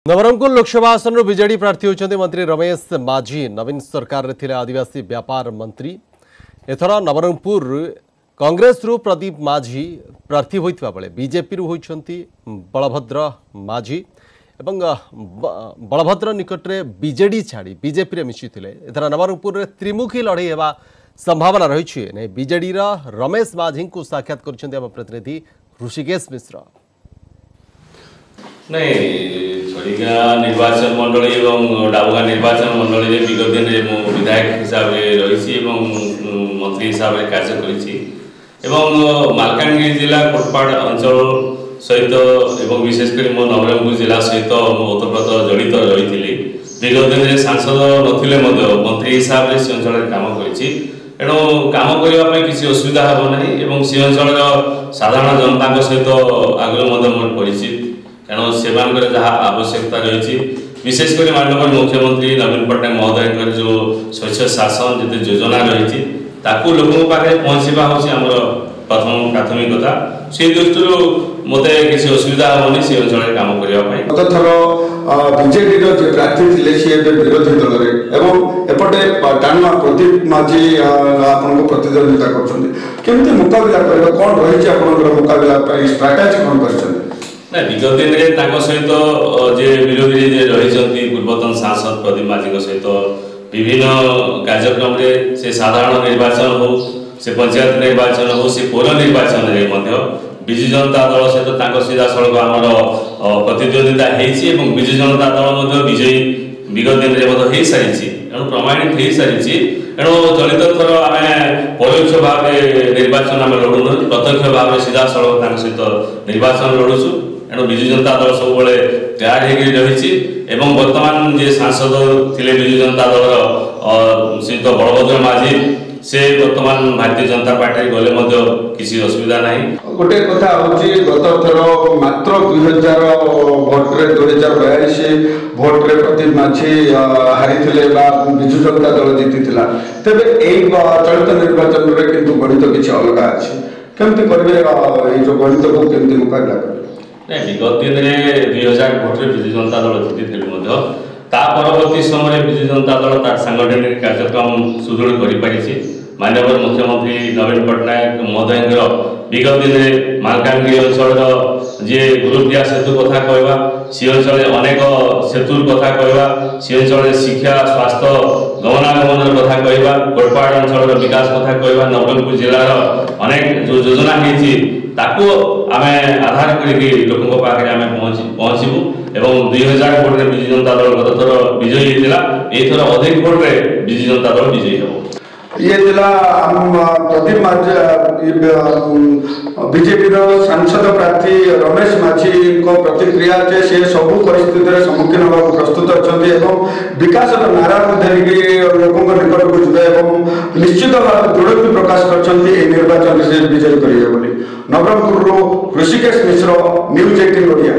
नवरंगपुर लोकसभा आसन बीजेडी प्रार्थी होती मंत्री रमेश माझी नवीन सरकार रे थिले आदिवासी व्यापार मंत्री एथर नवरंगपुर कांग्रेस रु प्रदीप माझी प्रार्थी होइतबा बेले बीजेपी रु होइछंती बलभद्र माझी एवं बलभद्र निकट रे बीजेडी छाड़ी बीजेपी रे मिशिथिले एथर नवरंगपुर रे त्रिमुखी लड़ाई हेबा संभावना रही है। बीजेडी रा रमेश माझी को साक्षात करछंती हम प्रतिनिधि ऋषिकेश मिश्र। नहीं छड़िका निर्वाचन मंडली और डाबुगा निर्वाचन मंडली विगत दिन में विधायक हिसाब से रही मंत्री हिसाब से कार्य कर मालकानगिरी जिला कोटपाड़ अंचल सहित एवं विशेषकर मो नवरंगपुर जिला सहित ओतप्रोत जड़ित रही विगत दिन में सांसद नथिले मंत्री हिसाब से अंचल काम करेणु काम करने किसी असुविधा हम ना से अंचल साधारण जनता सहित आगे परिचित तेणु से जहाँ आवश्यकता रही विशेषकर माननीय मुख्यमंत्री नवीन पट्टनायक महोदय जो स्वच्छ शासन जिते योजना रही लोकों पाखे पहुँचवा हूँ प्रथम प्राथमिकता से दृष्टि मत किसी असुविधा हेनी से अंचल कम करने गत थर बीजेडी प्रार्थी थे सी विरोधी दल में एपटे टाणुआ प्रदीप माझी आपको प्रतिद्वंदिता करमती मुकाबला कर कौन रही मुकाबला स्ट्राटेजी कौन कर ना विगत दिन में सहित जे विरोधी रही पूर्वतन सांसद प्रदीप माझी सहित विभिन्न कार्यक्रम से साधारण निर्वाचन हो से पंचायत निर्वाचन हो से पौर निर्वाचन में विजु जनता दल सहित सीधा सड़क आमर प्रतिद्वंदिता होती विजु जनता दल विजयी विगत दिन में हो सारी तेणु प्रमाणित हो सारी तेणु चलित थर आम परोक्ष भाव निर्वाचन आम लड़ू प्रत्यक्ष भाव सीधा सड़क सहित निर्वाचन लड़ुचु तेणु विजु जनता दल सब तैयार हो रही बर्तमान जे सांसद थे विजु जनता दल सहित बलभद्र माझी से वर्तमान भारतीय जनता पार्टी गले किसी असुविधा नहीं। गोटे कथा गत थर मात्र 2000 भोट रे 2042 भोट रे प्रदीप माझी हारी विजु जनता दल जीति तेरे चलित निर्वाचन में किंतु गणित किसी अलग अच्छी केमती करेंगे जो गणित को केमती मुकाबला करेंगे विगत दिन में 2000 भोट रे विजु जनता दल जीति परवर्ती समय विजु जनता दल तार सांगठनिक कार्यक्रम सुदृढ़ कर माननीय मुख्यमंत्री नवीन पट्टनायक महोदय विगत दिन में मालकानगिरी अंचल जे गुरुदिया सेतु कथा कहवा सी अंचल अनेक सेतुर कथा कहवा सी अंचल शिक्षा स्वास्थ्य गमनागमन कथा कहवा कोटपाड़ अंचल विकास कथा कहवा नवरंगपुर जिलार अनेक जो योजना होती आम आधार करके लोकों पाखे आम पहुँचबू एवं 2000 भोट रे विजु जनता दल गत थर विजयी होता एथर अधिक भोट रे विजु जनता दल विजयी हो ये प्रदीप बीजेपी सांसद प्रार्थी रमेश माझी को प्रतिक्रिया जे से सबू परिस्थिति सम्मुखीन होगा प्रस्तुत अच्छा विकास नारा को धरिकी लोकों निकट को जी निश्चित भाव दृढ़ प्रकाश कर निर्वाचन से विजयी करेंगे। नवरंगपुर ऋषिकेश मिश्र न्यूज 18 ओडिया।